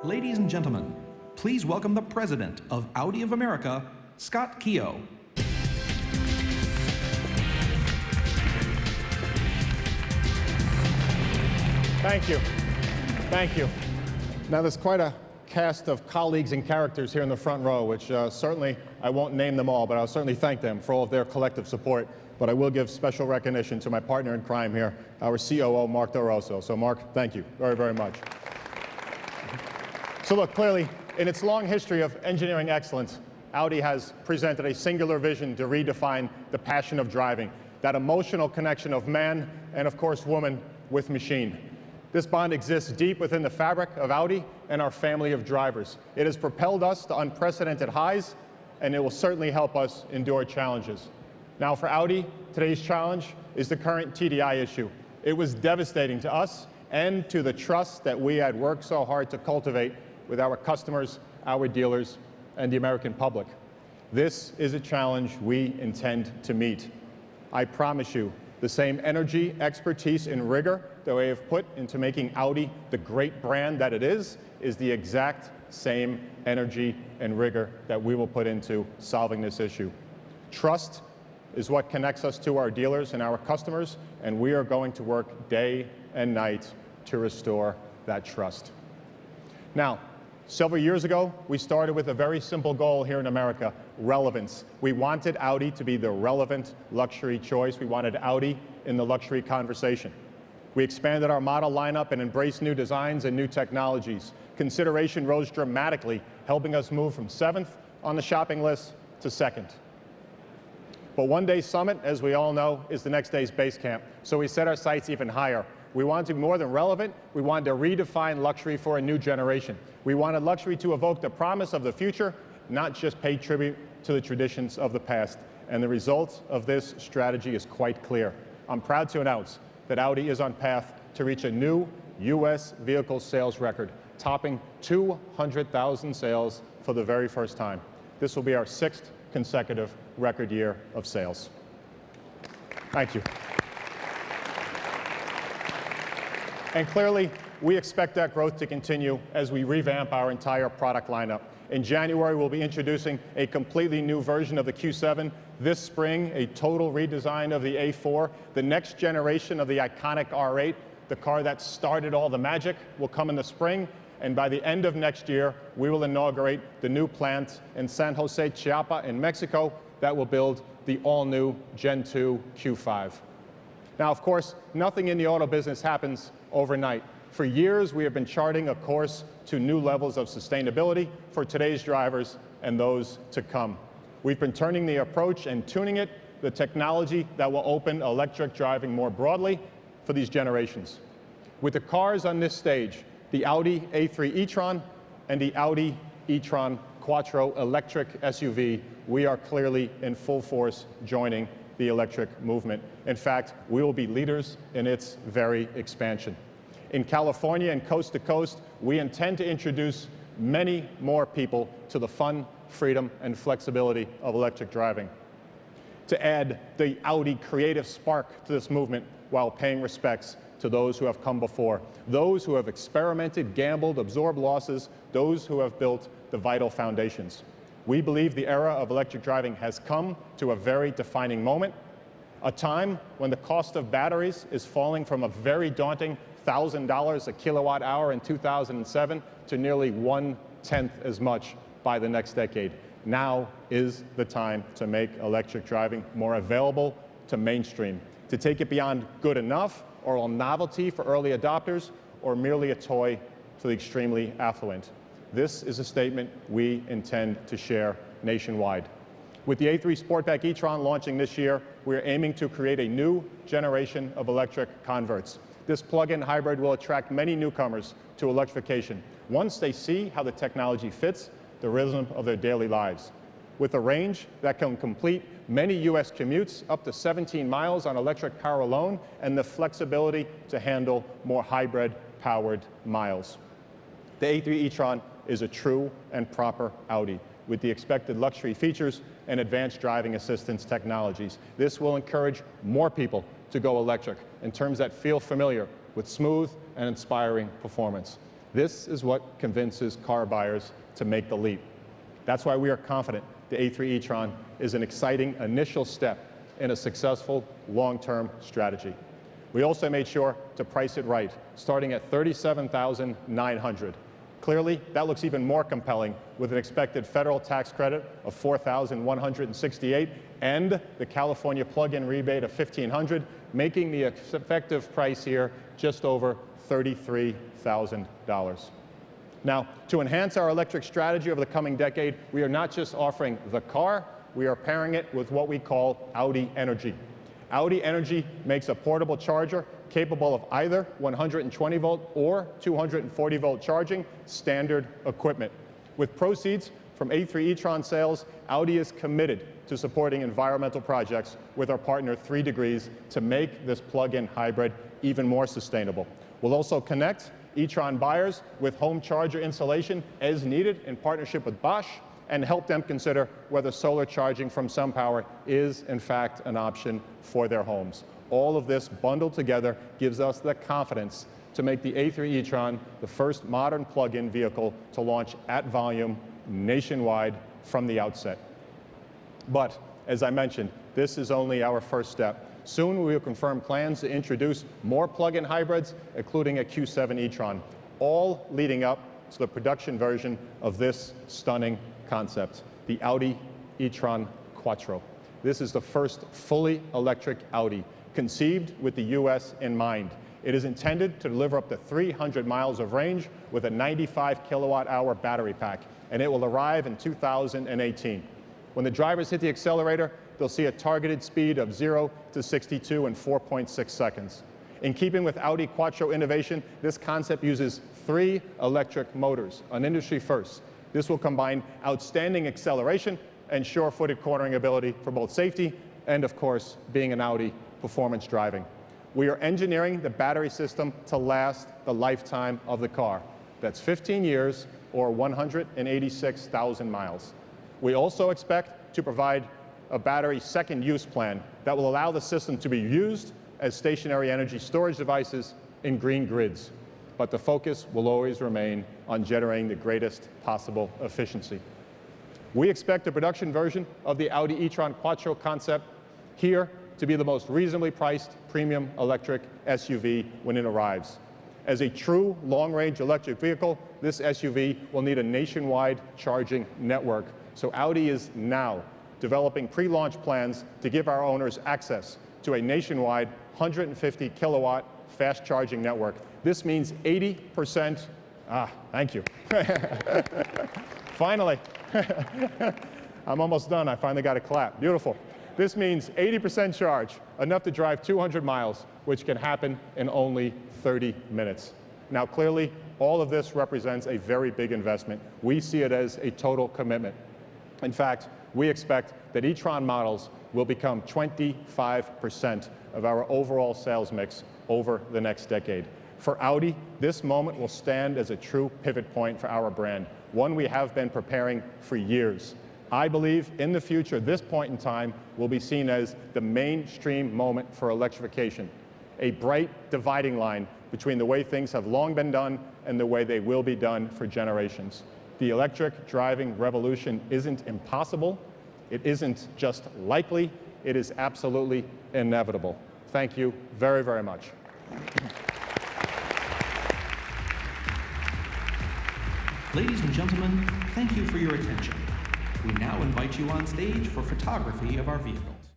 Ladies and gentlemen, please welcome the president of Audi of America, Scott Keogh. Thank you. Thank you. Now, there's quite a cast of colleagues and characters here in the front row, which certainly I won't name them all, but I'll certainly thank them for all of their collective support. But I will give special recognition to my partner in crime here, our COO, Mark Del Rosso. So, Mark, thank you very, very much. So, look, clearly, in its long history of engineering excellence, Audi has presented a singular vision to redefine the passion of driving, that emotional connection of man and, of course, woman with machine. This bond exists deep within the fabric of Audi and our family of drivers. It has propelled us to unprecedented highs, and it will certainly help us endure challenges. Now, for Audi, today's challenge is the current TDI issue. It was devastating to us and to the trust that we had worked so hard to cultivate with our customers, our dealers, and the American public. This is a challenge we intend to meet. I promise you, the same energy, expertise, and rigor that we have put into making Audi the great brand that it is the exact same energy and rigor that we will put into solving this issue. Trust is what connects us to our dealers and our customers, and we are going to work day and night to restore that trust. Now, several years ago, we started with a very simple goal here in America: relevance. We wanted Audi to be the relevant luxury choice. We wanted Audi in the luxury conversation. We expanded our model lineup and embraced new designs and new technologies. Consideration rose dramatically, helping us move from 7th on the shopping list to 2nd. But one day's summit, as we all know, is the next day's base camp. So we set our sights even higher. We wanted to be more than relevant. We wanted to redefine luxury for a new generation. We wanted luxury to evoke the promise of the future, not just pay tribute to the traditions of the past. And the result of this strategy is quite clear. I'm proud to announce that Audi is on path to reach a new U.S. vehicle sales record, topping 200,000 sales for the very first time. This will be our 6th consecutive record year of sales. Thank you. And clearly, we expect that growth to continue as we revamp our entire product lineup. In January, we'll be introducing a completely new version of the Q7. This spring, a total redesign of the A4. The next generation of the iconic R8, the car that started all the magic, will come in the spring. And by the end of next year, we will inaugurate the new plant in San Jose, Chiapa in Mexico that will build the all-new Gen 2 Q5. Now, of course, nothing in the auto business happens overnight. For years, we have been charting a course to new levels of sustainability for today's drivers and those to come. We've been turning the approach and tuning it, the technology that will open electric driving more broadly for these generations. With the cars on this stage, the Audi A3 e-tron and the Audi e-tron Quattro electric SUV, we are clearly in full force joining the electric movement. In fact, we will be leaders in its very expansion. In California and coast to coast, we intend to introduce many more people to the fun, freedom, and flexibility of electric driving. To add the Audi creative spark to this movement while paying respects to those who have come before, those who have experimented, gambled, absorbed losses, those who have built the vital foundations. We believe the era of electric driving has come to a very defining moment, a time when the cost of batteries is falling from a very daunting $1,000 a kilowatt hour in 2007 to nearly 1/10 as much by the next decade. Now is the time to make electric driving more available to mainstream, to take it beyond good enough or a novelty for early adopters or merely a toy for the extremely affluent. This is a statement we intend to share nationwide. With the A3 Sportback e-tron launching this year, we are aiming to create a new generation of electric converts. This plug-in hybrid will attract many newcomers to electrification once they see how the technology fits the rhythm of their daily lives. With a range that can complete many U.S. commutes up to 17 miles on electric power alone, and the flexibility to handle more hybrid-powered miles. The A3 e-tron is a true and proper Audi with the expected luxury features and advanced driving assistance technologies. This will encourage more people to go electric in terms that feel familiar with smooth and inspiring performance. This is what convinces car buyers to make the leap. That's why we are confident the A3 e-tron is an exciting initial step in a successful long-term strategy. We also made sure to price it right, starting at $37,900. Clearly, that looks even more compelling with an expected federal tax credit of $4,168 and the California plug-in rebate of $1,500, making the effective price here just over $33,000. Now, to enhance our electric strategy over the coming decade, we are not just offering the car, we are pairing it with what we call Audi Energy. Audi Energy makes a portable charger capable of either 120-volt or 240-volt charging, standard equipment. With proceeds from A3 e-tron sales, Audi is committed to supporting environmental projects with our partner 3 Degrees to make this plug-in hybrid even more sustainable. We'll also connect e-tron buyers with home charger installation as needed in partnership with Bosch and help them consider whether solar charging from SunPower is, in fact, an option for their homes. All of this bundled together gives us the confidence to make the A3 e-tron the first modern plug-in vehicle to launch at volume nationwide from the outset. But, as I mentioned, this is only our first step. Soon we will confirm plans to introduce more plug-in hybrids, including a Q7 e-tron, all leading up to the production version of this stunning concept, the Audi e-tron Quattro. This is the first fully electric Audi, conceived with the US in mind. It is intended to deliver up to 300 miles of range with a 95 kilowatt-hour battery pack, and it will arrive in 2018. When the drivers hit the accelerator, they'll see a targeted speed of 0 to 62 in 4.6 seconds. In keeping with Audi Quattro innovation, this concept uses 3 electric motors, an industry first. This will combine outstanding acceleration and sure-footed cornering ability for both safety and, of course, being an Audi, performance driving. We are engineering the battery system to last the lifetime of the car. That's 15 years or 186,000 miles. We also expect to provide a battery second use plan that will allow the system to be used as stationary energy storage devices in green grids. But the focus will always remain on generating the greatest possible efficiency. We expect the production version of the Audi e-tron Quattro concept here to be the most reasonably priced premium electric SUV when it arrives. As a true long-range electric vehicle, this SUV will need a nationwide charging network. So Audi is now developing pre-launch plans to give our owners access to a nationwide 150 kilowatt fast charging network. This means 80%, thank you. Finally, I'm almost done. I finally got a clap. Beautiful. This means 80% charge, enough to drive 200 miles, which can happen in only 30 minutes. Now, clearly, all of this represents a very big investment. We see it as a total commitment. In fact, we expect that e-tron models will become 25% of our overall sales mix over the next decade. For Audi, this moment will stand as a true pivot point for our brand, one we have been preparing for years. I believe in the future, this point in time will be seen as the mainstream moment for electrification, a bright dividing line between the way things have long been done and the way they will be done for generations. The electric driving revolution isn't impossible, it isn't just likely, it is absolutely inevitable. Thank you very, very much. Ladies and gentlemen, thank you for your attention. We now invite you on stage for photography of our vehicles.